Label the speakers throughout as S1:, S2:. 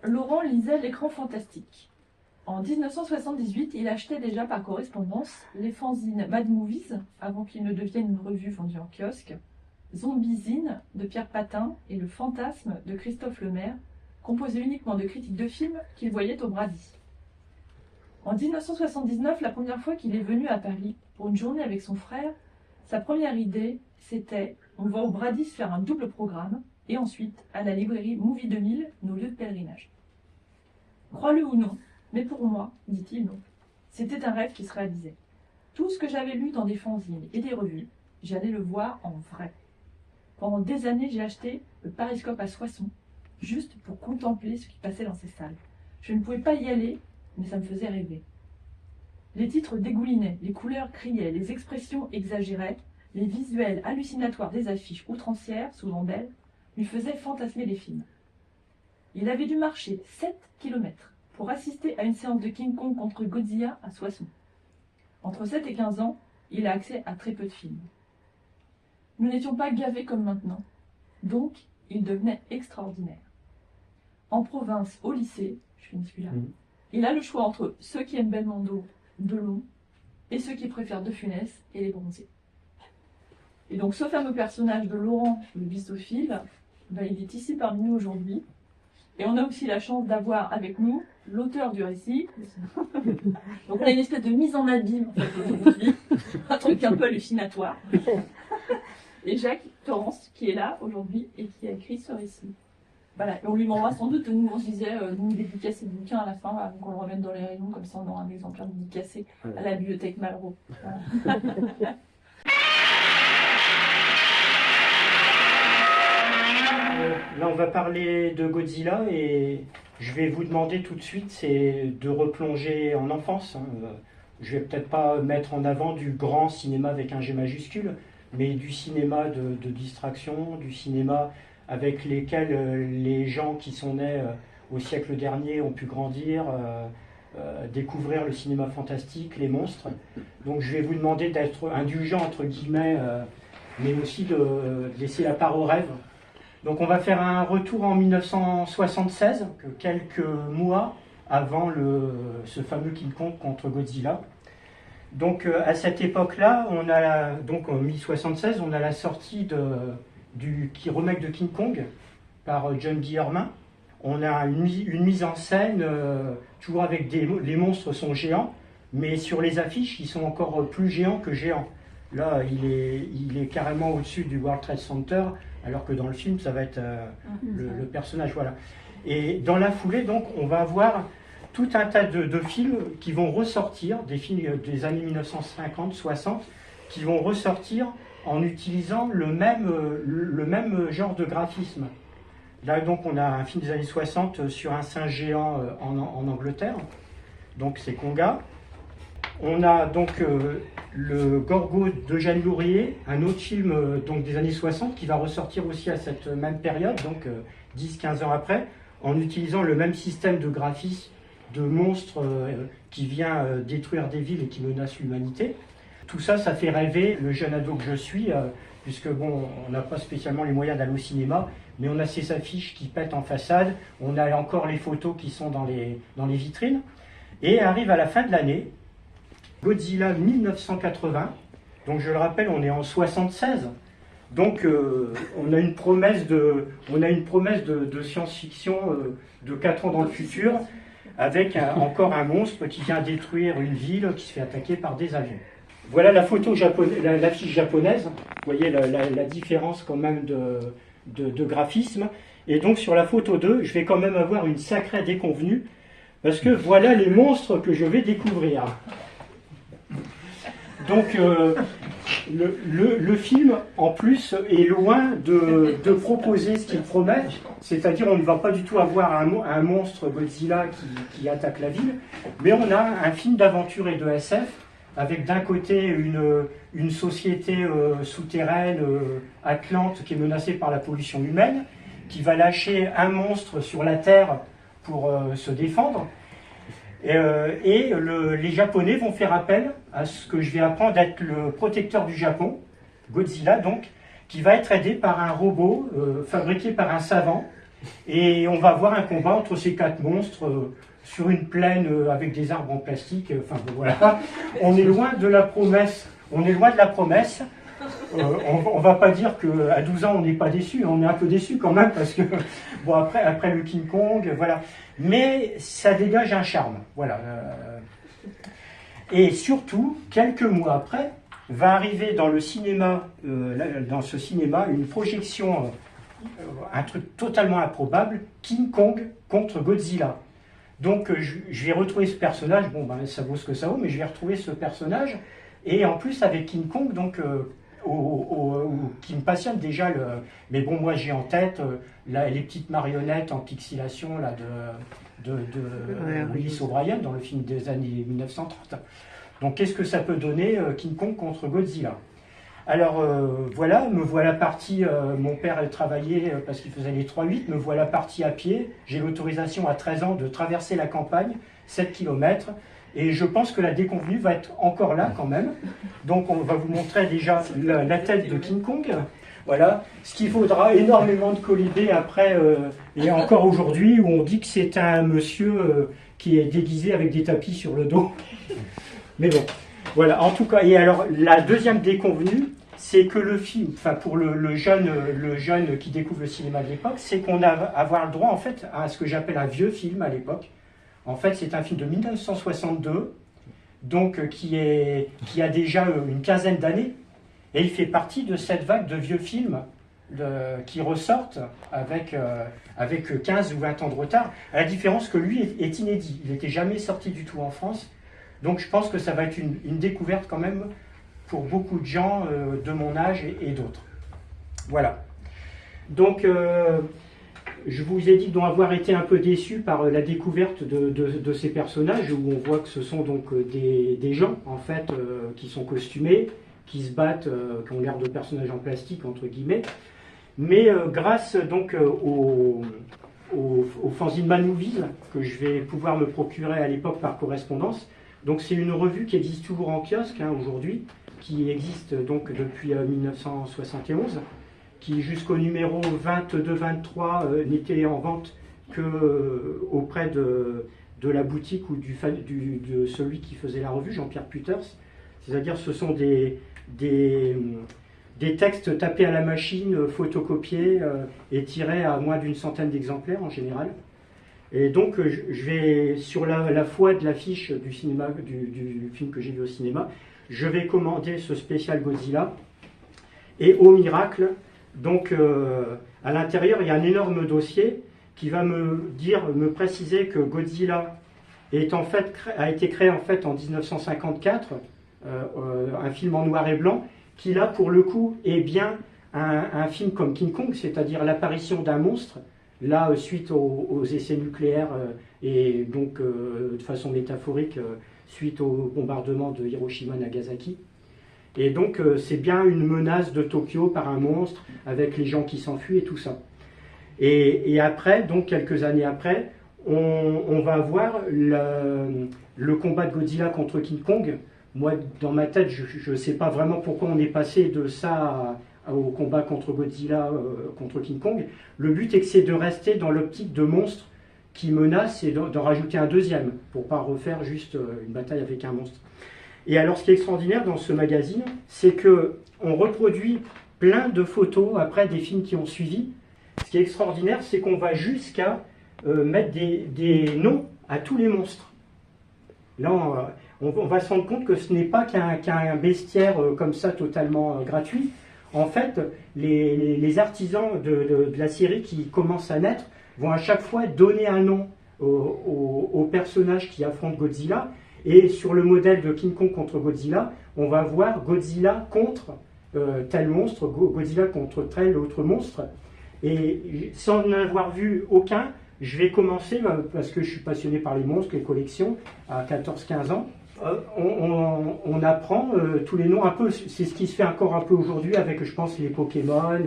S1: Laurent lisait l'Écran fantastique. En 1978, il achetait déjà par correspondance les fanzines Mad Movies, avant qu'ils ne deviennent une revue vendue en kiosque, Zombiezine de Pierre Patin et Le Fantasme de Christophe Lemaire, composé uniquement de critiques de films qu'il voyait au Brady. En 1979, la première fois qu'il est venu à Paris pour une journée avec son frère, sa première idée, c'était « On va au Brady se faire un double programme et ensuite à la librairie Movie 2000, nos lieux de pèlerinage. » Crois-le ou non, mais pour moi, dit-il non. C'était un rêve qui se réalisait. Tout ce que j'avais lu dans des fanzines et des revues, j'allais le voir en vrai. Pendant des années, j'ai acheté le Pariscope à Soissons, juste pour contempler ce qui passait dans ces salles. Je ne pouvais pas y aller, mais ça me faisait rêver. Les titres dégoulinaient, les couleurs criaient, les expressions exagéraient, les visuels hallucinatoires des affiches outrancières, souvent belles, lui faisaient fantasmer les films. Il avait dû marcher 7 kilomètres pour assister à une séance de King Kong contre Godzilla à Soissons. Entre 7 et 15 ans, il a accès à très peu de films. Nous n'étions pas gavés comme maintenant, donc il devenait extraordinaire. En province, au lycée, je finis celui-là, il a le choix entre ceux qui aiment Belmondo, Delon, et ceux qui préfèrent De Funès et Les Bronzés. Et donc ce fameux personnage de Laurent, le bistophile, il est ici parmi nous aujourd'hui. Et on a aussi la chance d'avoir avec nous l'auteur du récit. Donc on a une espèce de mise en abîme en fait, aujourd'hui, un truc un peu hallucinatoire. Et Jacques Torrance qui est là aujourd'hui et qui a écrit ce récit. Voilà, et on lui demandera sans doute, nous on se disait, de nous dédicacer le bouquin à la fin, avant qu'on le remette dans les rayons, comme ça on aura un exemplaire dédicacé à la bibliothèque Malraux. Voilà.
S2: Là, on va parler de Godzilla et je vais vous demander tout de suite, c'est de replonger en enfance. Je vais peut-être pas mettre en avant du grand cinéma avec un G majuscule, mais du cinéma de distraction, du cinéma avec lesquels les gens qui sont nés au siècle dernier ont pu grandir, découvrir le cinéma fantastique, les monstres. Donc je vais vous demander d'être indulgent, entre guillemets, mais aussi de laisser la part au rêve. Donc on va faire un retour en 1976, quelques mois avant ce fameux King Kong contre Godzilla. Donc à cette époque-là, donc en 1976, on a la sortie du remake de King Kong par John Guillermin. On a une mise en scène, toujours avec les monstres sont géants, mais sur les affiches, ils sont encore plus géants que géants. Là, il est carrément au-dessus du World Trade Center, alors que dans le film, ça va être le personnage. Voilà. Et dans la foulée, donc, on va avoir tout un tas de films qui vont ressortir, des films des années 1950-60, qui vont ressortir en utilisant le même genre de graphisme. Là, donc, on a un film des années 60 sur un singe géant en Angleterre, donc c'est Conga. On a donc le Gorgo de Jeanne Laurier, un autre film donc des années 60 qui va ressortir aussi à cette même période, donc 10-15 ans après, en utilisant le même système de graphisme de monstres qui vient détruire des villes et qui menace l'humanité. Tout ça, ça fait rêver le jeune ado que je suis, puisque bon, on n'a pas spécialement les moyens d'aller au cinéma, mais on a ces affiches qui pètent en façade, on a encore les photos qui sont dans les vitrines, et arrive à la fin de l'année, Godzilla 1980, donc je le rappelle, on est en 76, donc on a une promesse de science-fiction de 4 ans dans le futur, avec encore un monstre qui vient détruire une ville qui se fait attaquer par des avions. Voilà la photo l'affiche japonaise, vous voyez la différence quand même de graphisme, et donc sur la photo 2, je vais quand même avoir une sacrée déconvenue, parce que voilà les monstres que je vais découvrir. Donc le film, en plus, est loin de proposer ce qu'il promet, c'est-à-dire on ne va pas du tout avoir un monstre Godzilla qui attaque la ville, mais on a un film d'aventure et de SF, avec d'un côté une société souterraine, Atlante, qui est menacée par la pollution humaine, qui va lâcher un monstre sur la Terre pour se défendre. Les Japonais vont faire appel à ce que je vais apprendre d'être le protecteur du Japon, Godzilla donc, qui va être aidé par un robot fabriqué par un savant Et on va voir un combat entre ces 4 monstres sur une plaine avec des arbres en plastique. Enfin voilà, on est loin de la promesse. On est loin de la promesse. On va pas dire qu'à 12 ans on n'est pas déçu, on est un peu déçu quand même parce que bon après le King Kong, voilà. Mais ça dégage un charme, voilà. Et surtout, quelques mois après, va arriver dans le cinéma, dans ce cinéma, une projection, un truc totalement improbable, King Kong contre Godzilla. Donc je vais retrouver ce personnage, bon ben ça vaut ce que ça vaut, mais je vais retrouver ce personnage, et en plus avec King Kong, donc qui me passionne déjà, mais bon moi j'ai en tête les petites marionnettes en pixelation là, de Willis O'Brien dans le film des années 1930. Donc qu'est-ce que ça peut donner King Kong contre Godzilla? Alors voilà, me voilà parti, mon père elle travaillait parce qu'il faisait les 3-8, me voilà parti à pied, j'ai l'autorisation à 13 ans de traverser la campagne, 7 km, et je pense que la déconvenue va être encore là quand même. Donc on va vous montrer déjà la tête de King Kong, voilà, ce qu'il faudra énormément de colibés après, et encore aujourd'hui, où on dit que c'est un monsieur qui est déguisé avec des tapis sur le dos. Mais bon, voilà, en tout cas, et alors la deuxième déconvenue, c'est que le film, enfin pour le jeune qui découvre le cinéma de l'époque, c'est qu'on va avoir le droit en fait à ce que j'appelle un vieux film à l'époque. En fait, c'est un film de 1962, donc qui a déjà une quinzaine d'années, et il fait partie de cette vague de vieux films qui ressortent avec 15 ou 20 ans de retard, à la différence que lui est inédit. Il n'était jamais sorti du tout en France. Donc je pense que ça va être une découverte quand même pour beaucoup de gens de mon âge et d'autres. Voilà. Donc je vous ai dit d'avoir été un peu déçu par la découverte de ces personnages, où on voit que ce sont donc des gens en fait qui sont costumés, qui se battent, qui ont l'air de personnages en plastique entre guillemets. Mais grâce donc au fanzine Mad Movies que je vais pouvoir me procurer à l'époque par correspondance. Donc c'est une revue qui existe toujours en kiosque aujourd'hui, qui existe donc depuis 1971, qui jusqu'au numéro 22-23 n'était en vente que auprès de la boutique ou de celui qui faisait la revue, Jean-Pierre Puters. C'est-à-dire ce sont des textes tapés à la machine, photocopiés et tirés à moins d'une centaine d'exemplaires en général. Et donc je vais, sur la foi de l'affiche du cinéma, du film que j'ai vu au cinéma, je vais commander ce spécial Godzilla. Et au miracle, donc à l'intérieur, il y a un énorme dossier qui va me préciser que Godzilla a été créé en fait en 1954, un film en noir et blanc, qui là pour le coup est bien un film comme King Kong, c'est-à-dire l'apparition d'un monstre. Là, suite aux essais nucléaires et donc de façon métaphorique, suite au bombardement de Hiroshima et Nagasaki. Et donc c'est bien une menace de Tokyo par un monstre, avec les gens qui s'enfuient et tout ça. Et après, donc quelques années après, on va voir le combat de Godzilla contre King Kong. Moi, dans ma tête, je ne sais pas vraiment pourquoi on est passé de ça au combat contre Godzilla, contre King Kong. Le but est que c'est de rester dans l'optique de monstres qui menacent et d'en rajouter un deuxième, pour ne pas refaire juste une bataille avec un monstre. Et alors ce qui est extraordinaire dans ce magazine, c'est qu'on reproduit plein de photos après des films qui ont suivi. Ce qui est extraordinaire, c'est qu'on va jusqu'à mettre des noms à tous les monstres. Là, on va se rendre compte que ce n'est pas qu'un bestiaire comme ça totalement gratuit. En fait, les artisans de la série qui commencent à naître vont à chaque fois donner un nom au personnage qui affronte Godzilla. Et sur le modèle de King Kong contre Godzilla, on va voir Godzilla contre tel monstre, Godzilla contre tel autre monstre. Et sans en avoir vu aucun, je vais commencer, parce que je suis passionné par les monstres, les collections, à 14-15 ans. On apprend tous les noms un peu, c'est ce qui se fait encore un peu aujourd'hui avec, je pense, les Pokémon,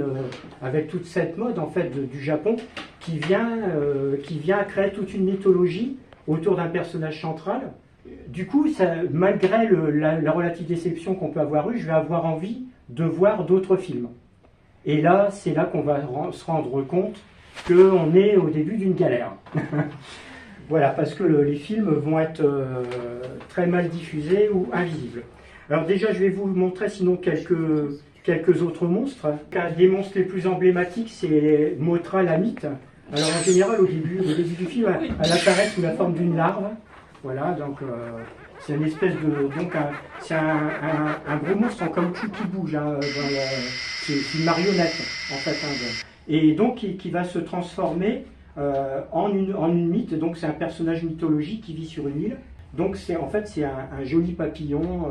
S2: avec toute cette mode en fait du Japon qui vient créer toute une mythologie autour d'un personnage central. Du coup, malgré la relative déception qu'on peut avoir eue, je vais avoir envie de voir d'autres films. Et là, c'est là qu'on va se rendre compte qu'on est au début d'une galère. Voilà, parce que les films vont être très mal diffusés ou invisibles. Alors déjà, je vais vous montrer sinon quelques autres monstres. Un des monstres les plus emblématiques, c'est Mothra la mythe. Alors en général, au début du film, elle apparaît sous la forme d'une larve. Voilà, donc c'est une espèce de... Donc c'est un gros monstre en caoutchouc qui bouge. Hein, c'est une marionnette, en fait. Hein, et donc qui va se transformer en une mythe. Donc c'est un personnage mythologique qui vit sur une île. Donc en fait c'est un joli papillon,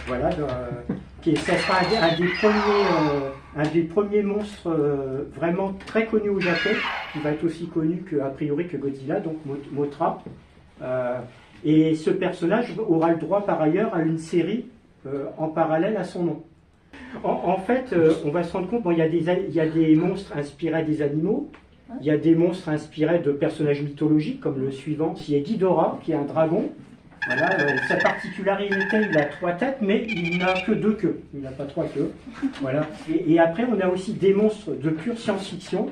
S2: voilà, ça sera un des premiers monstres vraiment très connus au Japon, qui va être aussi connu a priori que Godzilla, donc Mothra. Et ce personnage aura le droit par ailleurs à une série en parallèle à son nom. En fait, on va se rendre compte, bon, il y a des monstres inspirés des animaux. Il y a des monstres inspirés de personnages mythologiques, comme le suivant, qui est Ghidorah, qui est un dragon. Voilà, sa particularité, il a 3 têtes, mais il n'a que 2 queues. Il n'a pas 3 queues. Voilà. Et après, on a aussi des monstres de pure science-fiction,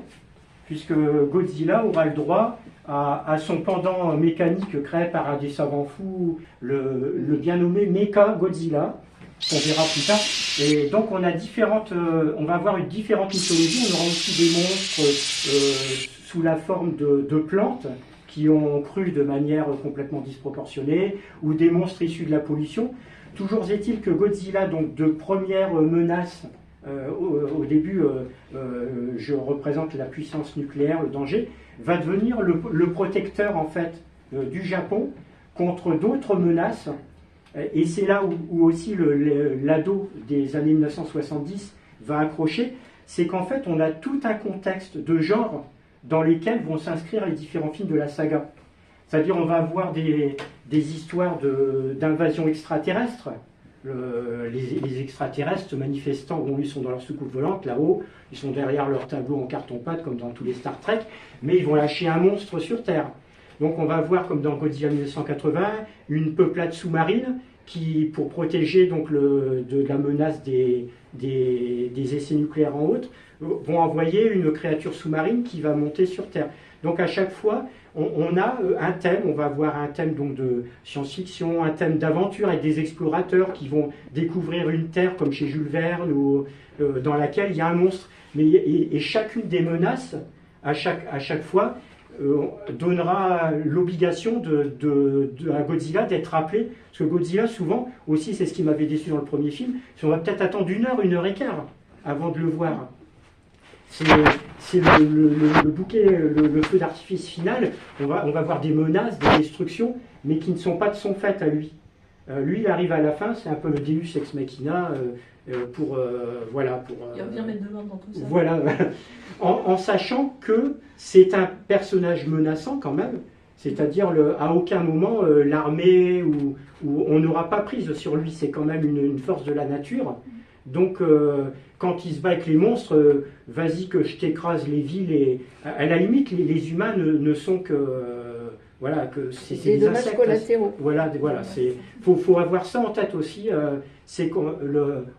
S2: puisque Godzilla aura le droit à son pendant mécanique créé par un des savants fous, le bien nommé Mecha Godzilla, qu'on verra plus tard. Et donc on va avoir une différente mythologie. On aura aussi des monstres sous la forme de plantes qui ont cru de manière complètement disproportionnée, ou des monstres issus de la pollution. Toujours est-il que Godzilla, donc de première menace, au début je représente la puissance nucléaire, le danger, va devenir le protecteur en fait du Japon contre d'autres menaces. Et c'est là où aussi l'ado des années 1970 va accrocher, c'est qu'en fait on a tout un contexte de genre dans lesquels vont s'inscrire les différents films de la saga. C'est-à-dire on va avoir des histoires d'invasion extraterrestre. Les extraterrestres manifestants, bon, ils sont dans leur soucoupe volante là-haut, ils sont derrière leur tableau en carton-pâte comme dans tous les Star Trek, mais ils vont lâcher un monstre sur Terre. Donc on va voir, comme dans Godzilla 1980, une peuplade sous-marine qui, pour protéger donc de la menace des essais nucléaires en haute, vont envoyer une créature sous-marine qui va monter sur Terre. Donc à chaque fois, on a un thème, on va avoir un thème donc de science-fiction, un thème d'aventure avec des explorateurs qui vont découvrir une Terre comme chez Jules Verne, ou dans laquelle il y a un monstre. Et chacune des menaces, à chaque fois, donnera l'obligation à Godzilla d'être rappelé, parce que Godzilla souvent, aussi c'est ce qui m'avait déçu dans le premier film, c'est qu'on va peut-être attendre une heure et quart avant de le voir. C'est le bouquet, le feu d'artifice final, on va voir des menaces, des destructions, mais qui ne sont pas de son fait à lui. Lui, il arrive à la fin, c'est un peu le Deus ex machina, il
S1: revient mettre de l'ordre dans tout ça.
S2: Voilà, en sachant que c'est un personnage menaçant quand même, c'est-à-dire à aucun moment l'armée ou on n'aura pas prise sur lui, c'est quand même une force de la nature. Donc quand il se bat avec les monstres, vas-y que je t'écrase les villes, et à la limite les humains ne sont que... voilà, que c'est des
S3: dommages
S2: insectes
S3: collatéraux.
S2: Voilà, faut avoir ça en tête aussi. C'est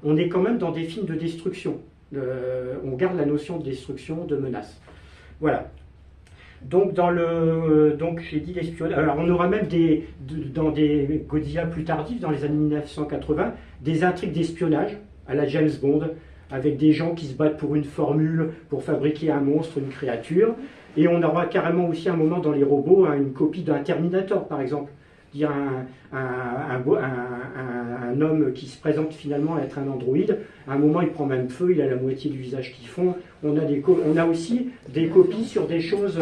S2: on est quand même dans des films de destruction. On garde la notion de destruction, de menace. Voilà. Donc j'ai dit l'espionnage. Alors on aura même dans des Godzilla plus tardifs, dans les années 1980, des intrigues d'espionnage à la James Bond, avec des gens qui se battent pour une formule, pour fabriquer un monstre, une créature. Et on aura carrément aussi un moment dans les robots, une copie d'un Terminator, par exemple. Il y a un homme qui se présente finalement à être un androïde. À un moment, il prend même feu, il a la moitié du visage qui fond. On a aussi des copies sur des choses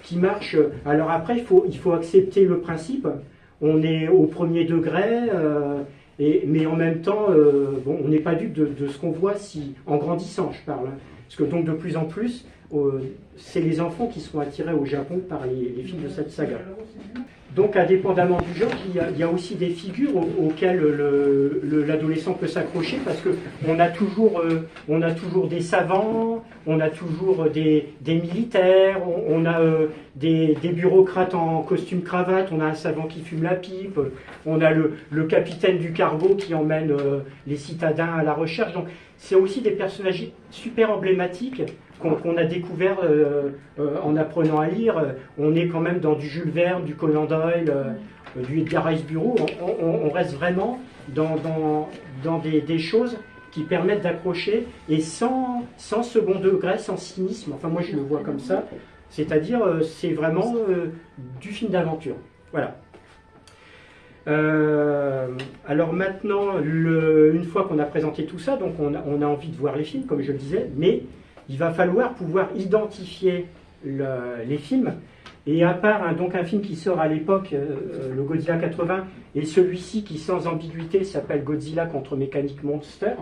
S2: qui marchent. Alors après, il faut accepter le principe. On est au premier degré, mais en même temps, on n'est pas dupe de ce qu'on voit en grandissant, je parle. Parce que donc de plus en plus, c'est les enfants qui seront attirés au Japon par les films de cette saga. Donc, indépendamment du genre, il y a aussi des figures auxquelles l'adolescent peut s'accrocher, parce qu'on a toujours des savants, on a toujours des militaires, on a des bureaucrates en costume cravate, on a un savant qui fume la pipe, on a le capitaine du cargo qui emmène les citadins à la recherche. Donc, c'est aussi des personnages super emblématiques problématiques qu'on a découvert en apprenant à lire. On est quand même dans du Jules Verne, du Conan Doyle, du Edgar Rice Burroughs. On reste vraiment dans des choses qui permettent d'accrocher et sans second degré, sans cynisme. Enfin, moi, je le vois comme ça. C'est-à-dire, c'est vraiment du film d'aventure. Voilà. Alors maintenant, une fois qu'on a présenté tout ça, donc on a envie de voir les films, comme je le disais, mais il va falloir pouvoir identifier les films. Et à part donc un film qui sort à l'époque, le Godzilla 80, et celui-ci qui sans ambiguïté s'appelle Godzilla contre Mechanic Monster,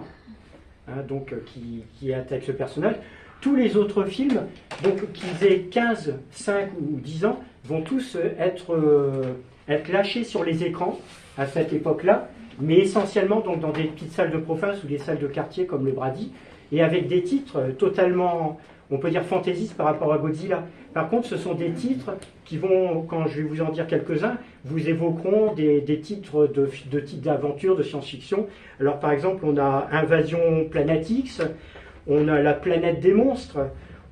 S2: donc qui attaque ce personnage, tous les autres films, donc qu'ils aient 15, 5 ou 10 ans, vont tous être lâchés sur les écrans à cette époque-là, mais essentiellement donc dans des petites salles de province ou des salles de quartier comme le Brady, et avec des titres totalement, on peut dire, fantaisistes par rapport à Godzilla. Par contre, ce sont des titres qui vont, quand je vais vous en dire quelques-uns, vous évoqueront des titres de titres d'aventure, de science-fiction. Alors par exemple, on a Invasion Planète X, on a La planète des monstres,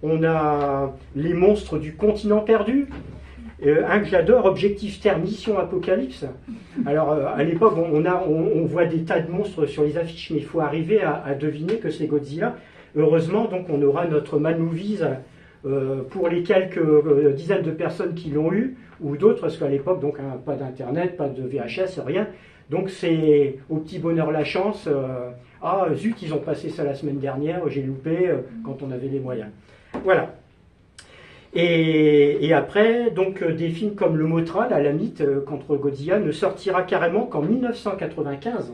S2: on a Les monstres du continent perdu, un que j'adore, Objectif Terre, Mission Apocalypse. Alors à l'époque, on voit des tas de monstres sur les affiches, mais il faut arriver à deviner que c'est Godzilla. Heureusement, donc, on aura notre Man Movies pour les quelques dizaines de personnes qui l'ont eu, ou d'autres, parce qu'à l'époque, donc, pas d'internet, pas de VHS, rien. Donc c'est au petit bonheur la chance. Ah zut, ils ont passé ça la semaine dernière, j'ai loupé quand on avait les moyens. Voilà. Et après, donc des films comme Le Motral, à la mythe contre Godzilla, ne sortira carrément qu'en 1995,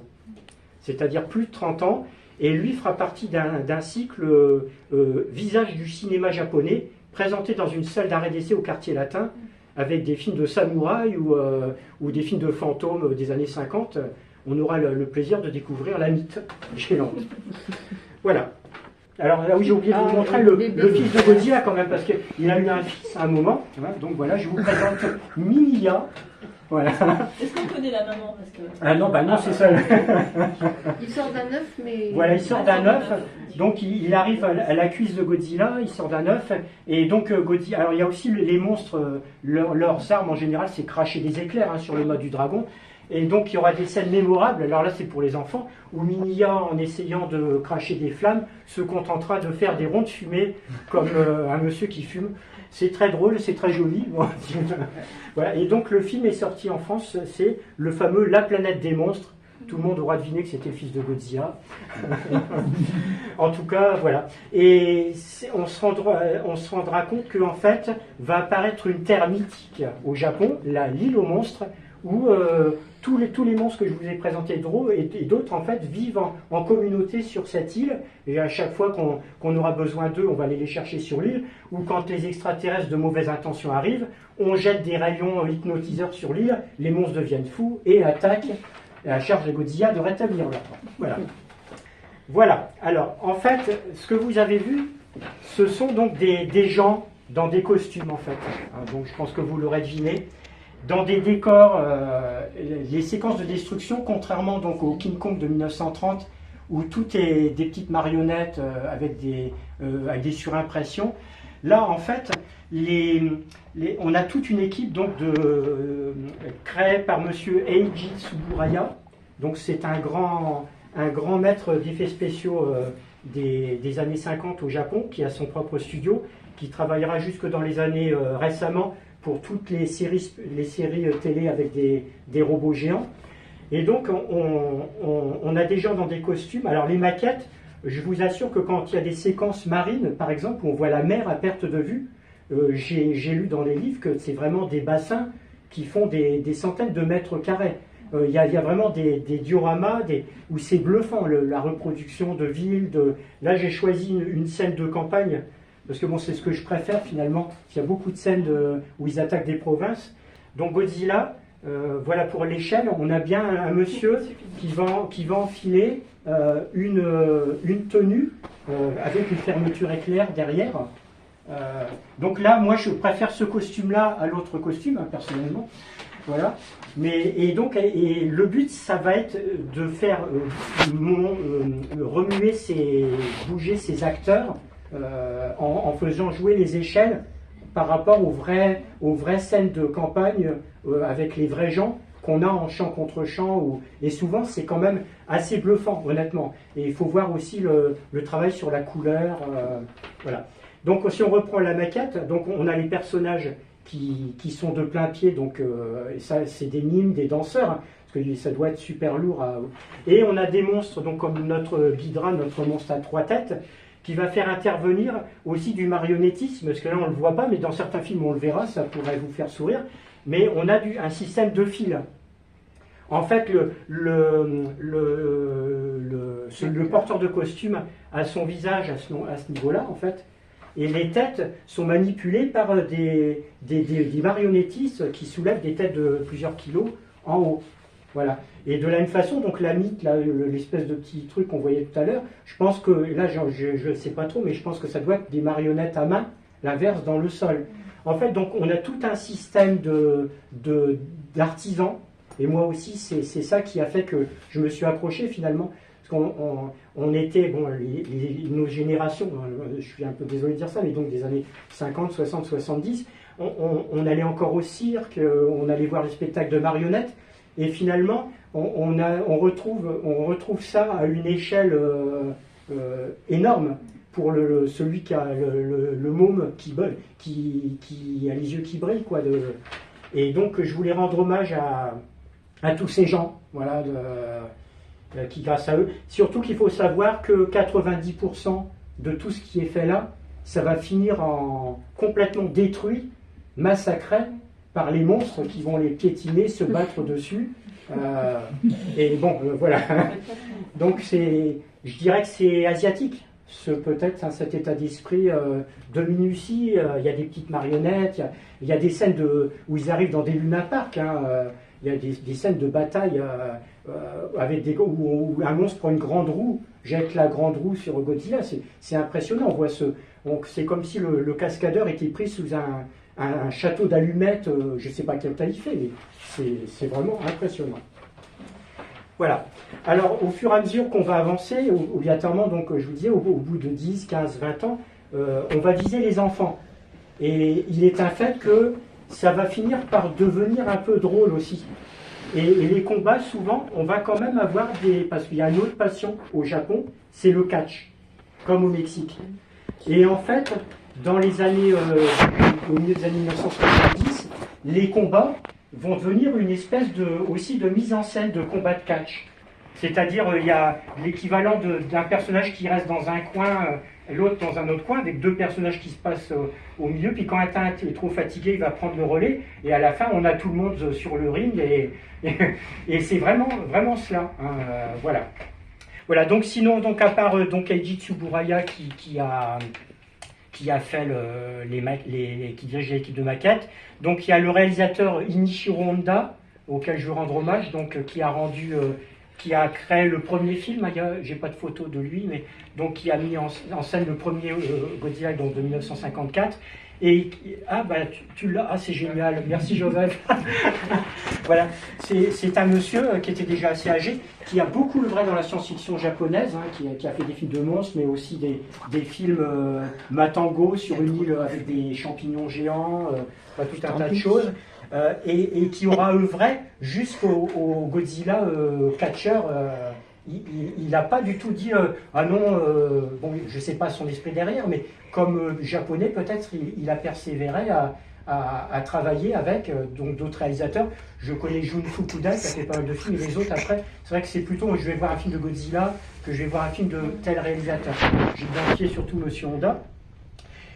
S2: c'est-à-dire plus de 30 ans. Et lui fera partie d'un cycle visage du cinéma japonais, présenté dans une salle d'arrêt d'essai au quartier latin, avec des films de samouraï ou des films de fantômes des années 50. On aura le plaisir de découvrir la mythe géante. Voilà. Alors là, oui, j'ai oublié de vous montrer le fils de Godzilla quand même, parce qu'il a eu un fils à un moment. Donc voilà, je vous présente Miniya. Voilà.
S1: Est-ce qu'on connaît la maman parce que...
S2: Ah non, bah non, c'est ça.
S3: Il sort d'un œuf, mais...
S2: Voilà, il sort d'un œuf, donc il arrive à la cuisse de Godzilla, il sort d'un œuf, et donc Godzilla... Alors il y a aussi les monstres, leurs armes en général, c'est cracher des éclairs sur le mode du dragon, et donc il y aura des scènes mémorables, alors là c'est pour les enfants, où Miniya, en essayant de cracher des flammes, se contentera de faire des ronds de fumée, comme un monsieur qui fume. C'est très drôle, c'est très joli. Voilà. Et donc le film est sorti en France, c'est le fameux La planète des monstres. Tout le monde aura deviné que c'était le fils de Godzilla. En tout cas, voilà. Et on se rendra compte qu'en fait, va apparaître une terre mythique au Japon, l'île aux monstres, où tous les monstres que je vous ai présentés et d'autres en fait vivent en communauté sur cette île, et à chaque fois qu'on aura besoin d'eux, on va aller les chercher sur l'île, ou quand les extraterrestres de mauvaise intention arrivent, on jette des rayons hypnotiseurs sur l'île, les monstres deviennent fous et attaquent, et à la charge de Godzilla de rétablir leur temps. Voilà. Voilà. Alors, en fait, ce que vous avez vu, ce sont donc des gens dans des costumes, en fait. Donc, je pense que vous l'aurez deviné. Dans des décors, les séquences de destruction, contrairement donc au King Kong de 1930, où tout est des petites marionnettes avec des surimpressions, là en fait, on a toute une équipe donc créée par monsieur Eiji Tsuburaya. Donc c'est un grand maître d'effets spéciaux des années 50 au Japon, qui a son propre studio, qui travaillera jusque dans les années récemment pour toutes les séries télé avec des robots géants. Et donc, on a des gens dans des costumes. Alors, les maquettes, je vous assure que quand il y a des séquences marines, par exemple, où on voit la mer à perte de vue, j'ai lu dans les livres que c'est vraiment des bassins qui font des centaines de mètres carrés. Il y a vraiment des dioramas où c'est bluffant, la reproduction de villes. Là, j'ai choisi une scène de campagne, parce que bon, c'est ce que je préfère finalement. Il y a beaucoup de scènes où ils attaquent des provinces. Donc Godzilla, voilà pour l'échelle, on a bien un monsieur qui va enfiler une tenue avec une fermeture éclair derrière. Donc là, moi je préfère ce costume-là à l'autre costume, personnellement. Voilà. Et le but, ça va être de faire bouger ces acteurs en faisant jouer les échelles par rapport aux vraies scènes de campagne avec les vrais gens qu'on a en champ contre champ. Et souvent, c'est quand même assez bluffant, honnêtement. Et il faut voir aussi le travail sur la couleur. Voilà. Donc, si on reprend la maquette, donc on a les personnages qui sont de plein pied. Donc, ça, c'est des mimes, des danseurs, hein, parce que ça doit être super lourd. Et on a des monstres, donc comme notre Ghidra, notre monstre à 3 têtes, qui va faire intervenir aussi du marionnettisme, parce que là on ne le voit pas, mais dans certains films on le verra, ça pourrait vous faire sourire, mais on a un système de fils. En fait, le porteur de costume a son visage à ce niveau-là, en fait, et les têtes sont manipulées par des marionnettistes qui soulèvent des têtes de plusieurs kilos en haut. Voilà. Et de la même façon, donc la mythe, l'espèce de petit truc qu'on voyait tout à l'heure, je pense que, là je ne sais pas trop, mais je pense que ça doit être des marionnettes à main, l'inverse dans le sol. En fait, donc on a tout un système d'artisans, et moi aussi c'est ça qui a fait que je me suis accroché finalement, parce qu'on était, bon, nos générations, je suis un peu désolé de dire ça, mais donc des années 50, 60, 70, on allait encore au cirque, on allait voir les spectacles de marionnettes. Et finalement, on retrouve ça à une échelle énorme pour celui qui a le môme qui a les yeux qui brillent, quoi. Et donc, je voulais rendre hommage à tous ces gens, voilà, qui, grâce à eux, surtout qu'il faut savoir que 90% de tout ce qui est fait là, ça va finir complètement détruit, massacré, par les monstres qui vont les piétiner, se battre dessus. Et bon, voilà. Donc je dirais que c'est asiatique, peut-être cet état d'esprit de minutie. Il y a des petites marionnettes, il y a des scènes où ils arrivent dans des Luna Park. Il y a des scènes de bataille avec où un monstre prend une grande roue, jette la grande roue sur Godzilla. C'est impressionnant. On voit c'est comme si le cascadeur était pris sous un château d'allumettes, je ne sais pas quelle taille il fait, mais c'est vraiment impressionnant. Voilà. Alors, au fur et à mesure qu'on va avancer, obligatoirement, donc, je vous disais, au bout de 10, 15, 20 ans, on va viser les enfants. Et il est un fait que ça va finir par devenir un peu drôle aussi. Et les combats, souvent, on va quand même avoir parce qu'il y a une autre passion au Japon, c'est le catch, comme au Mexique. Et en fait, dans les années, au milieu des années 1970, les combats vont devenir une espèce aussi de mise en scène de combat de catch. C'est-à-dire, il y a l'équivalent d'un personnage qui reste dans un coin, l'autre dans un autre coin, avec deux personnages qui se passent au milieu, puis quand un est trop fatigué, il va prendre le relais, et à la fin, on a tout le monde sur le ring, et c'est vraiment, vraiment cela. Hein, voilà. Voilà, donc sinon, donc, à part Eiji Tsuburaya qui a fait qui dirige l'équipe de maquette. Donc il y a le réalisateur Inichiro Honda, auquel je veux rendre hommage, donc qui a créé le premier film. J'ai pas de photo de lui, mais donc qui a mis en scène le premier Godzilla donc de 1954. Et tu l'as, c'est génial, merci Joseph. Voilà, c'est un monsieur qui était déjà assez âgé, qui a beaucoup œuvré dans la science-fiction japonaise, hein, qui a fait des films de monstres, mais aussi des films Matango sur une île avec des champignons géants, tout un tas de choses, et qui aura œuvré jusqu'au Godzilla catcher. Il n'a pas du tout dit ah non, bon, je ne sais pas son esprit derrière, mais comme japonais, peut-être il a persévéré à travailler avec donc d'autres réalisateurs. Je connais Jun Fukuda qui a fait pas mal de films, et les autres après, c'est vrai que c'est plutôt je vais voir un film de Godzilla que je vais voir un film de tel réalisateur. J'ai identifié surtout Monsieur Honda.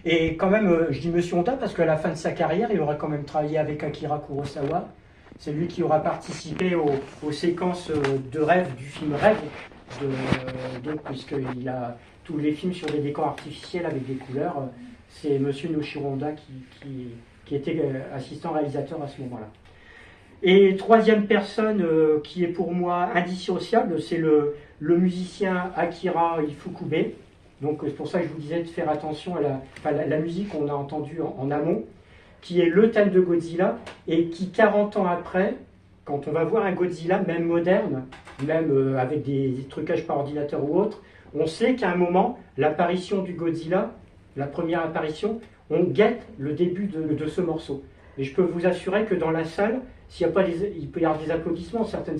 S2: Et quand même, je dis Monsieur Honda parce qu'à la fin de sa carrière, il aura quand même travaillé avec Akira Kurosawa. C'est lui qui aura participé aux séquences de rêve du film Rêve, puisqu'il a tous les films sur des décors artificiels avec des couleurs. C'est Monsieur Noshiro Honda qui était assistant réalisateur à ce moment-là. Et troisième personne qui est pour moi indissociable, c'est le musicien Akira Ifukube. Donc c'est pour ça que je vous disais de faire attention à la musique qu'on a entendue en amont, qui est le thème de Godzilla, et qui 40 ans après, quand on va voir un Godzilla, même moderne, même avec des trucages par ordinateur ou autre, on sait qu'à un moment, l'apparition du Godzilla la première apparition, on guette le début de ce morceau. Et je peux vous assurer que dans la salle, s'il y a pas il peut y avoir des applaudissements, certaines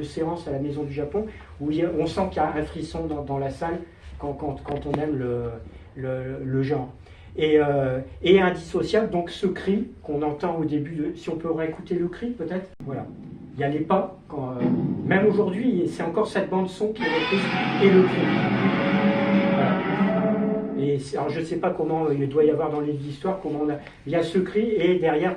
S2: séances à la Maison du Japon, où on sent qu'il y a un frisson dans la salle quand on aime le genre. Et indissociable, donc ce cri qu'on entend au début, si on peut réécouter le cri peut-être, voilà. Il y a les pas, même aujourd'hui, c'est encore cette bande son qui est reprise, et le cri. Voilà. Et alors je ne sais pas comment il doit y avoir dans les histoires, il y a ce cri et derrière,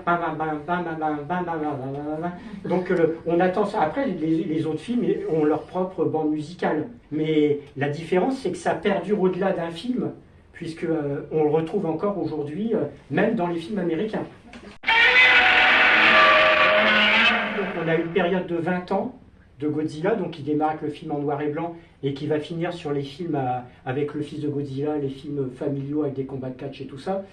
S2: donc on attend ça. Après, les autres films ont leur propre bande musicale, mais la différence c'est que ça perdure au-delà d'un film, puisque on le retrouve encore aujourd'hui, même dans les films américains. Donc on a une période de 20 ans de Godzilla, donc qui démarre avec le film en noir et blanc et qui va finir sur les films avec le fils de Godzilla, les films familiaux avec des combats de catch et tout ça.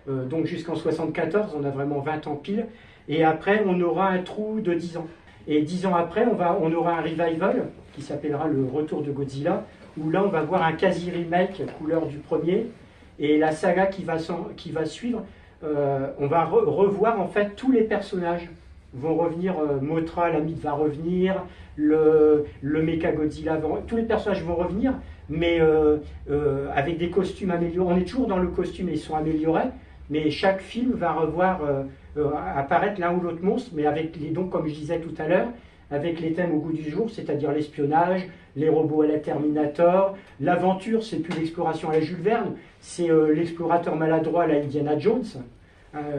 S2: Donc jusqu'en 74, on a vraiment 20 ans pile. Et après, on aura un trou de 10 ans. Et 10 ans après, on aura un revival qui s'appellera le Retour de Godzilla, où là, on va voir un quasi-remake couleur du premier. Et la saga qui va suivre, on va revoir en fait tous les personnages vont revenir, Mothra, la mythe va revenir, le Mechagodzilla, tous les personnages vont revenir, mais avec des costumes améliorés. On est toujours dans le costume et ils sont améliorés, mais chaque film va revoir apparaître l'un ou l'autre monstre, mais avec donc comme je disais tout à l'heure, avec les thèmes au goût du jour, c'est-à-dire l'espionnage, les robots à la Terminator, l'aventure, c'est plus l'exploration à la Jules Verne, c'est l'explorateur maladroit à la Indiana Jones.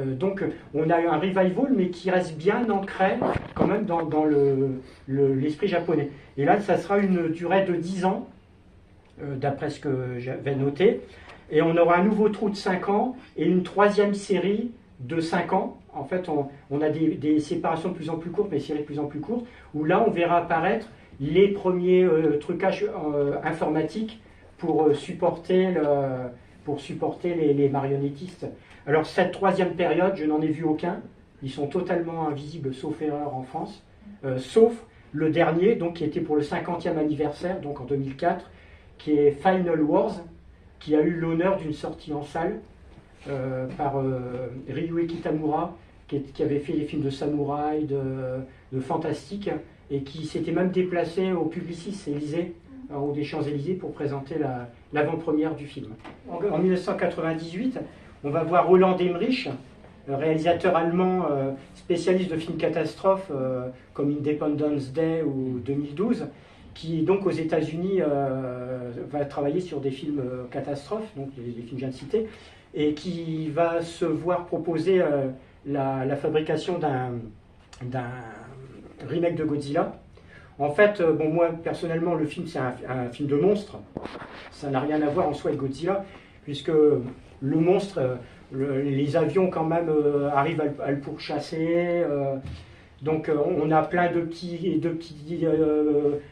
S2: Donc on a eu un revival, mais qui reste bien ancré quand même dans l'esprit japonais. Et là, ça sera une durée de 10 ans, d'après ce que j'avais noté. Et on aura un nouveau trou de 5 ans et une troisième série de 5 ans. En fait, on a des séparations de plus en plus courtes, mais des séries de plus en plus courtes, où là, on verra apparaître les premiers trucages informatiques pour supporter les marionnettistes. Alors cette troisième période, je n'en ai vu aucun. Ils sont totalement invisibles, sauf erreur en France. Sauf le dernier, donc, qui était pour le 50e anniversaire, donc en 2004, qui est Final Wars, qui a eu l'honneur d'une sortie en salle par Ryuhei Kitamura, qui avait fait les films de samouraï, de fantastique, et qui s'était même déplacé au Publicis Élysée, en haut des Champs-Élysées, pour présenter l'avant-première du film. En 1998, on va voir Roland Emmerich, réalisateur allemand spécialiste de films catastrophes comme Independence Day ou 2012, qui donc aux États-Unis va travailler sur des films catastrophes, donc les films que je viens de citer, et qui va se voir proposer la fabrication d'un remake de Godzilla. En fait, moi personnellement, le film c'est un film de monstre, ça n'a rien à voir en soi avec Godzilla, puisque le monstre, les avions quand même arrivent à le pourchasser. Donc on a plein de petits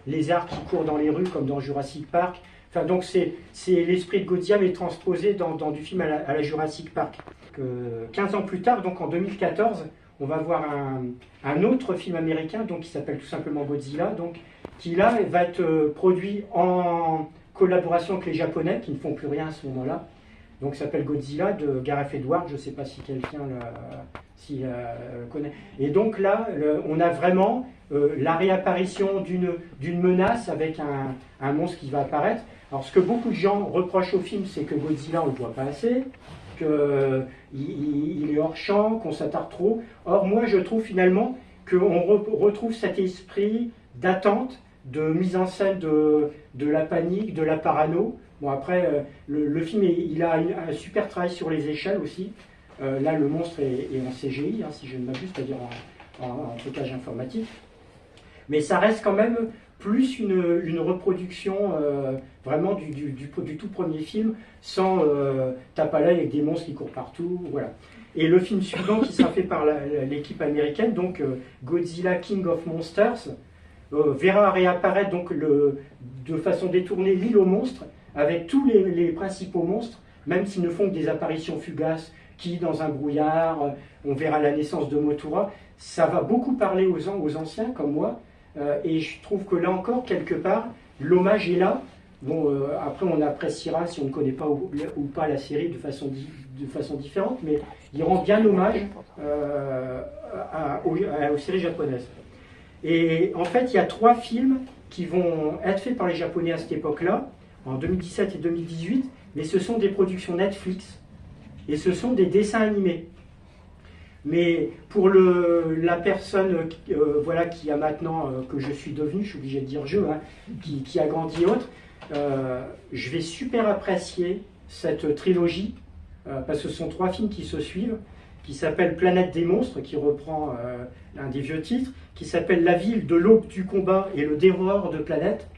S2: lézards qui courent dans les rues comme dans Jurassic Park. Enfin, donc c'est l'esprit de Godzilla mais transposé dans du film à la Jurassic Park. 15 ans plus tard, donc en 2014, on va voir un autre film américain donc, qui s'appelle tout simplement Godzilla, donc, qui là va être produit en collaboration avec les Japonais qui ne font plus rien à ce moment-là. Donc ça s'appelle Godzilla de Gareth Edwards, je ne sais pas si quelqu'un le connaît. Et donc là, on a vraiment la réapparition d'une menace avec un monstre qui va apparaître. Alors ce que beaucoup de gens reprochent au film, c'est que Godzilla, on ne le voit pas assez, qu'il est hors champ, qu'on s'attarde trop. Or moi je trouve finalement qu'on retrouve cet esprit d'attente, de mise en scène de la panique, de la parano. Bon après, le film, il a un super travail sur les échelles aussi. Là, le monstre est en CGI, hein, si je ne m'abuse, c'est-à-dire en trucage informatique. Mais ça reste quand même plus une reproduction vraiment du tout premier film, sans tape à l'œil avec des monstres qui courent partout. Voilà. Et le film suivant, qui sera fait par l'équipe américaine, donc Godzilla King of Monsters, verra réapparaître donc de façon détournée l'île aux monstres, avec tous les principaux monstres, même s'ils ne font que des apparitions fugaces, qui dans un brouillard, on verra la naissance de Mothra. Ça va beaucoup parler aux anciens comme moi, et je trouve que là encore, quelque part, l'hommage est là, Bon, après, on appréciera si on ne connaît pas ou pas la série de façon différente, mais il rend bien hommage aux séries japonaises. Et en fait, il y a 3 films qui vont être faits par les Japonais à cette époque-là, en 2017 et 2018, mais ce sont des productions Netflix, et ce sont des dessins animés. Mais pour la personne voilà, qui a maintenant, que je suis devenu, je suis obligé de dire je, hein, qui a grandi et autres, je vais super apprécier cette trilogie, parce que ce sont 3 films qui se suivent, qui s'appelle Planète des monstres, qui reprend un des vieux titres, qui s'appelle La ville de l'aube du combat et le dévoreur de planètes.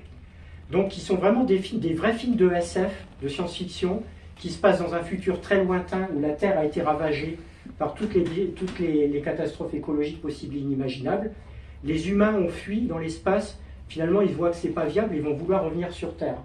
S2: Donc qui sont vraiment des vrais films de SF, de science-fiction, qui se passent dans un futur très lointain où la Terre a été ravagée par toutes les catastrophes écologiques possibles et inimaginables. Les humains ont fui dans l'espace, finalement ils voient que c'est pas viable, ils vont vouloir revenir sur Terre.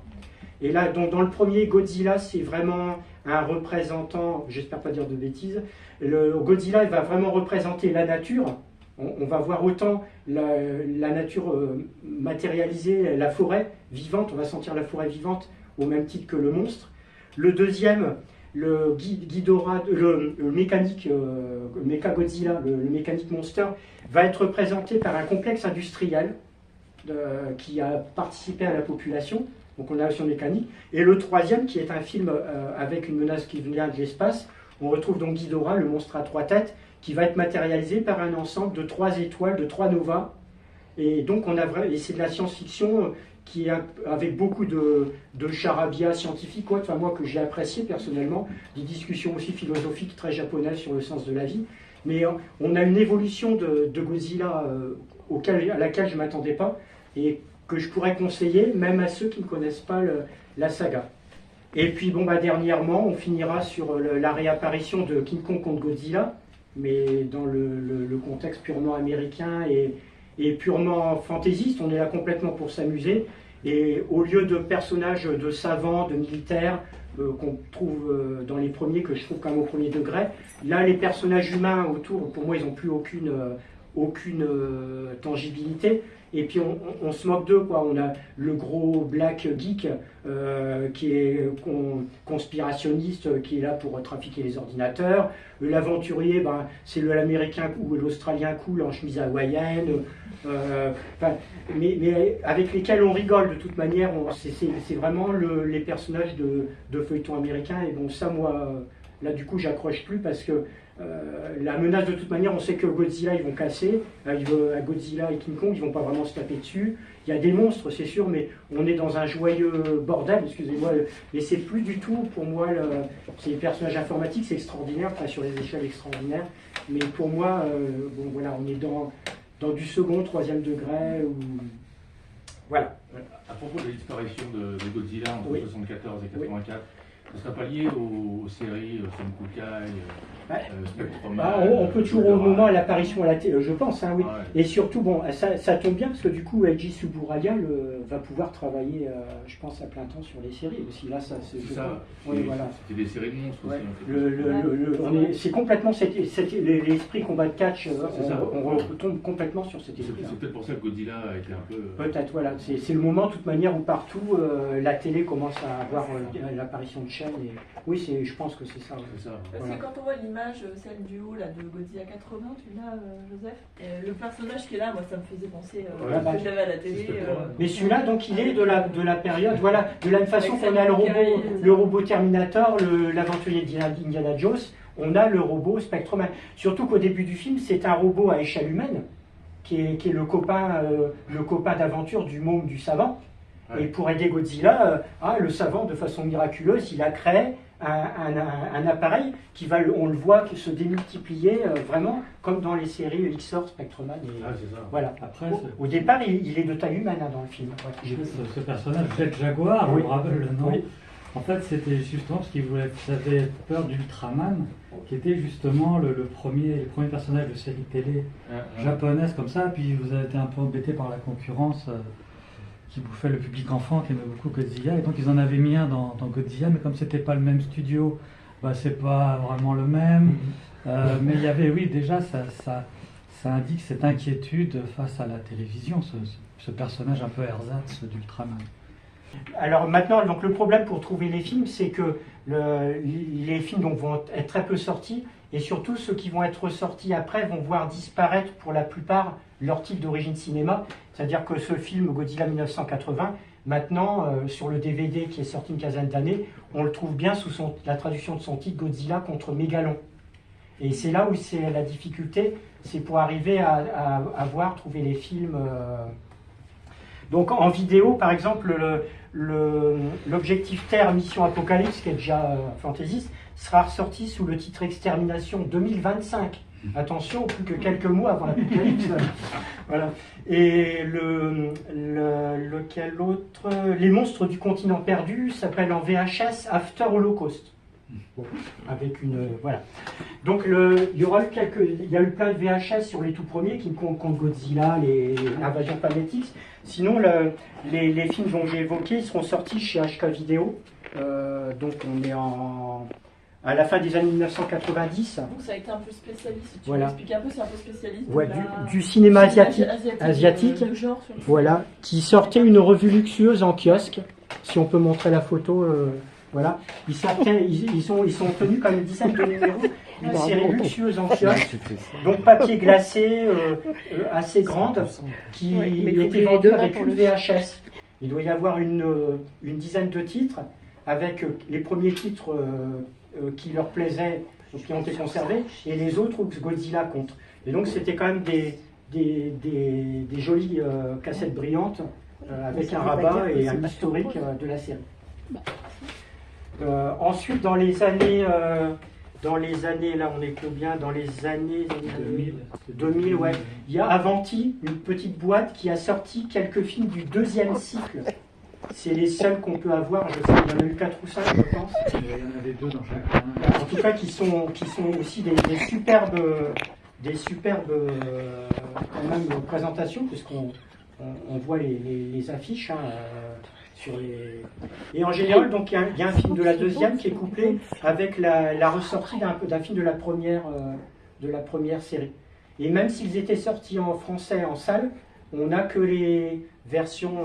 S2: Et là, donc, dans le premier, Godzilla, c'est vraiment un représentant, j'espère pas dire de bêtises, Godzilla il va vraiment représenter la nature. On va voir autant la nature matérialisée, la forêt vivante, on va sentir la forêt vivante au même titre que le monstre. Le deuxième, le mécanique, le Mechagodzilla, le mécanique monster, va être représenté par un complexe industriel qui a participé à la population. Donc on a son mécanique. Et le troisième, qui est un film avec une menace qui vient de l'espace, on retrouve donc Ghidorah, le monstre à 3 têtes, qui va être matérialisé par un ensemble de 3 étoiles, de 3 novas. Et donc et c'est de la science-fiction qui avec beaucoup de charabia scientifique, enfin moi que j'ai apprécié personnellement, des discussions aussi philosophiques très japonaises sur le sens de la vie. Mais on a une évolution de Godzilla à laquelle je ne m'attendais pas, et que je pourrais conseiller même à ceux qui ne connaissent pas la saga. Et puis bon, dernièrement, on finira sur la réapparition de King Kong contre Godzilla, mais dans le contexte purement américain et purement fantaisiste. On est là complètement pour s'amuser. Et au lieu de personnages de savants, de militaires, qu'on trouve dans les premiers, que je trouve quand même au premier degré, là, les personnages humains autour, pour moi, ils n'ont plus aucune tangibilité. Et puis on se moque d'eux, quoi. On a le gros black geek qui est conspirationniste, qui est là pour trafiquer les ordinateurs. L'aventurier, c'est l'américain ou l'australien cool en chemise hawaïenne. Mais avec lesquels on rigole de toute manière. C'est vraiment les personnages de feuilleton américain. Et bon, ça, moi, là, du coup, j'accroche plus parce que la menace, de toute manière, on sait que Godzilla, ils vont casser. Godzilla et King Kong, ils vont pas vraiment se taper dessus. Il y a des monstres, c'est sûr, mais on est dans un joyeux bordel, excusez-moi. Mais c'est plus du tout, pour moi, c'est les personnages informatiques, c'est extraordinaire, enfin, sur les échelles extraordinaires. Mais pour moi, bon, voilà, on est dans du second, troisième degré. Voilà.
S4: À propos de la disparition de Godzilla entre 1974 et 1984, ça ne sera pas lié aux séries Senkukai, Spectrum.
S2: On peut toujours au moment à l'apparition à la télé, je pense, hein, oui. Ouais. Et surtout, bon, ça tombe bien parce que du coup, Eiji Tsuburaya va pouvoir travailler, je pense, à plein temps sur les séries aussi. Là, c'est
S4: ça.
S2: Oui, voilà.
S4: C'était des séries de monstres
S2: aussi. C'est complètement l'esprit combat de catch. On retombe complètement sur cet esprit.
S4: C'est peut-être pour ça que Godzilla a été un peu.
S2: Peut-être, voilà. C'est le moment, de toute manière, où partout la télé commence à avoir l'apparition de chaînes. Et... Oui, je pense que c'est ça.
S4: C'est ça.
S1: Parce que quand on voit l'image, celle du haut là, de Godzilla 80, tu l'as, Joseph, le personnage qui est là, moi ça me faisait penser à ce que j'avais à la télé.
S2: Mais celui-là, donc il est de la période, voilà, de la même façon qu'on a le robot Terminator, l'aventurier d'Indiana Jones, on a le robot Spectrum. Surtout qu'au début du film, c'est un robot à échelle humaine, qui est le copain d'aventure du môme du savant. Ouais. Et pour aider Godzilla, le savant, de façon miraculeuse, il a créé un appareil qui va, on le voit, se démultiplier vraiment comme dans les séries X-Force, Spectreman.
S4: C'est ça.
S2: Voilà. Après, au départ, il est de taille humaine dans le film.
S5: Ouais. Ce personnage, Jet Jaguar, on me rappelle le nom. Oui. En fait, c'était justement parce qu'il avait peur d'Ultraman, qui était justement les premiers personnages de série télé japonaise comme ça. Puis vous avez été un peu embêté par la concurrence. Qui bouffait le public enfant, qui aimait beaucoup Godzilla, et donc ils en avaient mis un dans Godzilla, mais comme c'était pas le même studio, c'est pas vraiment le même. Mais il y avait, oui, déjà ça indique cette inquiétude face à la télévision, ce personnage un peu ersatz d'Ultraman.
S2: Alors maintenant, donc, le problème pour trouver les films, c'est que les films donc, vont être très peu sortis, et surtout ceux qui vont être sortis après vont voir disparaître pour la plupart leur titre d'origine cinéma. C'est-à-dire que ce film Godzilla 1980, maintenant, sur le DVD qui est sorti une quinzaine d'années, on le trouve bien sous la traduction de son titre Godzilla contre Mégalon. Et c'est là où c'est la difficulté, c'est pour arriver à trouver les films. Donc en vidéo, par exemple, l'objectif Terre Mission Apocalypse, qui est déjà fantaisiste, sera ressorti sous le titre Extermination 2025. Attention, plus que quelques mois avant l'apocalypse. Voilà. Et lequel autre? Les monstres du continent perdu s'appelle en VHS After Holocaust. Bon, avec une voilà. Donc il y a eu plein de VHS sur les tout premiers qui comptent Godzilla, les Invasion Planetix. Sinon, les films dont j'ai évoqués ils seront sortis chez HK Vidéo. Donc on est à la fin des années 1990.
S1: Donc ça a été un peu spécialiste. Tu
S2: voilà.
S1: peux expliquer un peu, c'est un peu spécialiste.
S2: Ouais, du cinéma asiatique
S1: genre,
S2: voilà, qui sortait une revue luxueuse en kiosque. Si on peut montrer la photo, voilà. Ils sont tenus comme une dizaine de numéros, une série luxueuse en kiosque, donc papier glacé, assez grande, qui était vendue avec une VHS. Il doit y avoir une dizaine de titres, avec les premiers titres qui leur plaisaient, qui ont été conservés, et les autres où Godzilla compte. Et donc c'était quand même des jolies cassettes brillantes, avec un rabat et un historique de la série. Ensuite, dans les années, là on est combien? Dans les années 2000, ouais. Il y a Avanti, une petite boîte qui a sorti quelques films du deuxième cycle. C'est les seuls qu'on peut avoir, je sais, il y en a eu 4 ou 5, je pense.
S5: Il y en avait 2 dans chacun.
S2: En tout cas, qui sont aussi des superbes quand même, présentations, puisqu'on voit les affiches. Hein, sur les... Et en général, donc, il y a un film de la deuxième qui est couplé avec la ressortie d'un film de la première série. Et même s'ils étaient sortis en français en salle, on n'a que les versions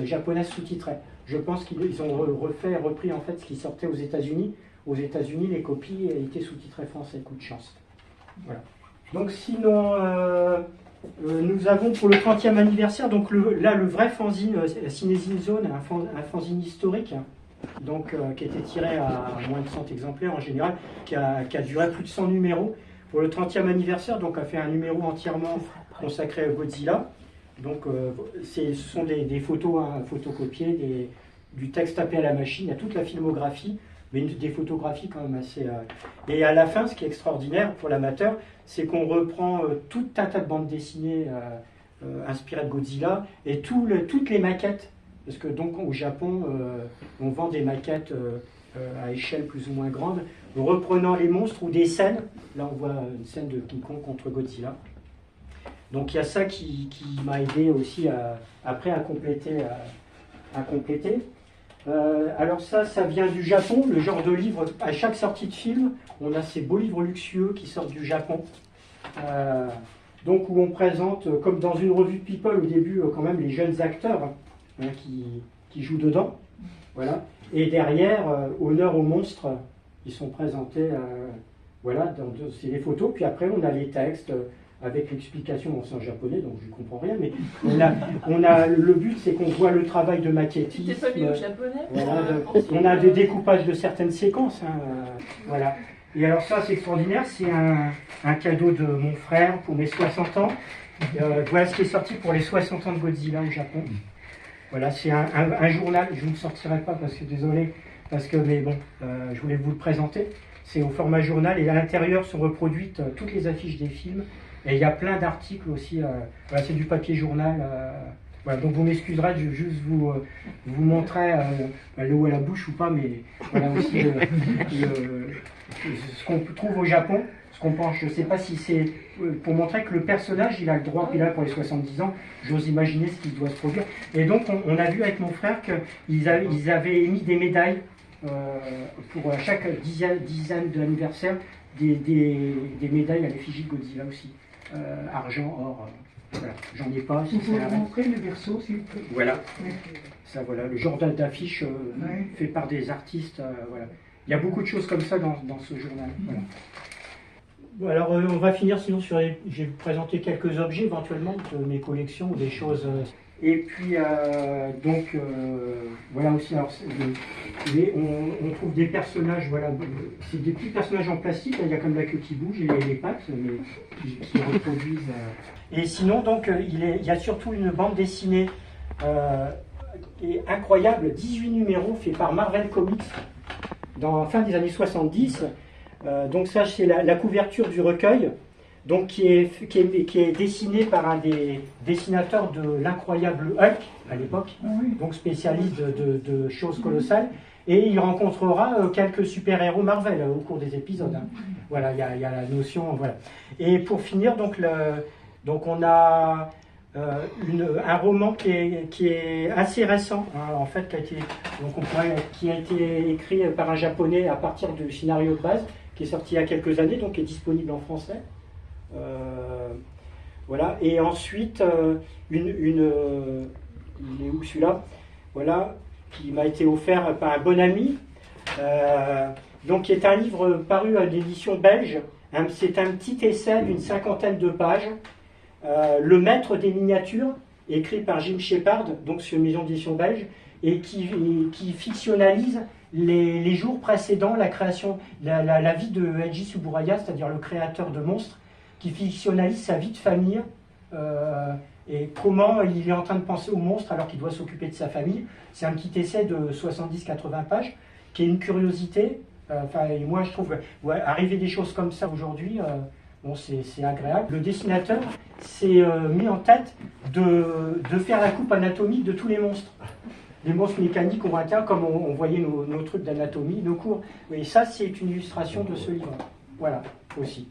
S2: japonaises sous-titrées. Je pense qu'ils ont repris en fait ce qui sortait aux États-Unis. Aux États-Unis, les copies étaient sous-titrées français. Coup de chance. Voilà. Donc sinon, nous avons pour le 30e anniversaire, donc le vrai fanzine Cinésine Zone, un fanzine historique, donc qui était tiré à moins de 100 exemplaires en général, qui a duré plus de 100 numéros. Pour le 30e anniversaire, donc a fait un numéro entièrement consacré à Godzilla. Donc ce sont des photos photocopiées, du texte tapé à la machine, il y a toute la filmographie, mais des photographies quand même assez... Et à la fin, ce qui est extraordinaire pour l'amateur, c'est qu'on reprend tout un tas de bandes dessinées inspirées de Godzilla et toutes les maquettes, parce que donc au Japon, on vend des maquettes à échelle plus ou moins grande, reprenant les monstres ou des scènes. Là, on voit une scène de King Kong contre Godzilla. Donc il y a ça qui m'a aidé aussi après à compléter. Alors ça vient du Japon, le genre de livre, à chaque sortie de film, on a ces beaux livres luxueux qui sortent du Japon. Donc où on présente, comme dans une revue People au début, quand même les jeunes acteurs qui jouent dedans. Voilà. Et derrière, honneur aux monstres, ils sont présentés, voilà, c'est les photos, puis après on a les textes, avec l'explication en japonais, donc je ne comprends rien, mais le but c'est qu'on voit le travail de maquettisme.
S1: Tu t'es pas mis au japonais
S2: voilà, on a des découpages de certaines séquences. Hein, voilà. Et alors ça c'est extraordinaire, c'est un cadeau de mon frère pour mes 60 ans. Voilà ce qui est sorti pour les 60 ans de Godzilla au Japon. Voilà, c'est un journal, je ne le sortirai pas parce que désolé, mais bon, je voulais vous le présenter. C'est au format journal et à l'intérieur sont reproduites toutes les affiches des films. Et il y a plein d'articles aussi, voilà, c'est du papier journal. Voilà, donc vous m'excuserez, je vais juste vous montrer l'eau à la bouche ou pas, mais voilà aussi ce qu'on trouve au Japon, ce qu'on pense. Je ne sais pas si c'est pour montrer que le personnage, il a le droit, puis là pour les 70 ans, j'ose imaginer ce qui doit se produire. Et donc on a vu avec mon frère qu'ils avaient émis des médailles pour chaque dizaine d'anniversaire, des médailles à l'effigie de Godzilla aussi. Argent, or, voilà. J'en ai pas.
S6: Vous pouvez montrer le verso, s'il vous plaît.
S2: Voilà. Ça, voilà, le genre d'affiche fait par des artistes. Voilà. Il y a beaucoup de choses comme ça dans ce journal. Voilà. Bon, alors, on va finir sinon sur les... Je vais vous présenter quelques objets éventuellement de mes collections, des choses. Et puis, voilà aussi, alors, on trouve des personnages, voilà, c'est des petits personnages en plastique, il y a comme la queue qui bouge et les pattes, mais qui reproduisent. Et sinon, donc, il y a surtout une bande dessinée qui est incroyable, 18 numéros faits par Marvel Comics dans la fin des années 70. Donc ça, c'est la couverture du recueil. Donc, qui est dessiné par un des dessinateurs de l'incroyable Hulk à l'époque, donc spécialiste de choses colossales, et il rencontrera quelques super-héros Marvel au cours des épisodes. Hein. Voilà, il y a la notion. Voilà. Et pour finir, donc on a un roman qui est assez récent, hein, en fait, qui a été écrit par un japonais à partir du scénario de base, qui est sorti il y a quelques années, donc qui est disponible en français. Voilà, et ensuite il est où celui-là, voilà, qui m'a été offert par un bon ami, donc qui est un livre paru à l'édition belge. C'est un petit essai d'une 50aine de pages, Le Maître des miniatures, écrit par Jim Shepard, donc sur une maison d'édition belge, et qui fictionnalise les jours précédant la création, la vie de Eiji Tsuburaya, c'est-à-dire le créateur de Monstres, qui fictionnalise sa vie de famille et comment il est en train de penser au monstre alors qu'il doit s'occuper de sa famille. C'est un petit essai de 70-80 pages qui est une curiosité. Et moi, je trouve arriver des choses comme ça aujourd'hui, bon, c'est agréable. Le dessinateur s'est mis en tête de faire la coupe anatomique de tous les monstres. Les monstres mécaniques on voit comme on voyait nos trucs d'anatomie, nos cours. Et ça, c'est une illustration de ce livre. Voilà, aussi.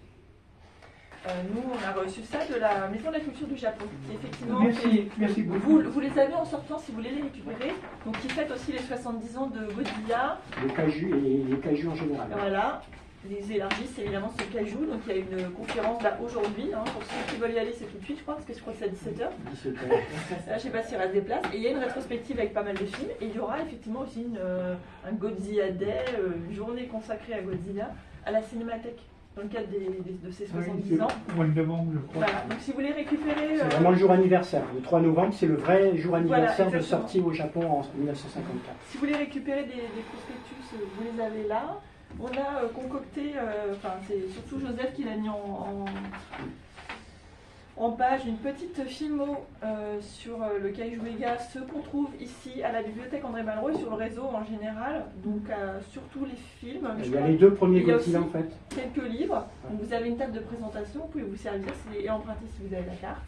S1: Nous, on a reçu ça de la Maison de la Culture du Japon. Effectivement,
S2: merci beaucoup.
S1: Vous les avez en sortant si vous voulez les récupérer. Donc, qui fête aussi les 70 ans de Godzilla.
S2: Les kaiju et les kaiju en général.
S1: Voilà. Les élargissent évidemment ce kaiju. Donc, il y a une conférence là aujourd'hui. Hein, pour ceux qui veulent y aller, c'est tout de suite, je crois, parce que je crois que c'est à 17h.
S2: 17h.
S1: Là, je ne sais pas s'il reste des places. Et il y a une rétrospective avec pas mal de films. Et il y aura effectivement aussi un Godzilla Day, une journée consacrée à Godzilla, à la Cinémathèque, dans le cadre de ces 70 ans.
S6: Au mois de novembre, je crois.
S1: Voilà, donc si vous voulez récupérer...
S2: C'est vraiment le jour anniversaire. Le 3 novembre, c'est le vrai jour anniversaire
S1: voilà,
S2: de sortie au Japon en 1954.
S1: Si vous voulez récupérer des prospectus, vous les avez là. On a concocté, c'est surtout Joseph qui l'a mis en page, une petite filmo sur le Kaiju Mega, ce qu'on trouve ici à la bibliothèque André Malraux et sur le réseau en général, donc surtout les films.
S2: Il y a les deux premiers
S1: il y a
S2: Godzilla
S1: aussi
S2: en fait.
S1: Quelques livres, donc vous avez une table de présentation, vous pouvez vous servir et emprunter si vous avez la carte.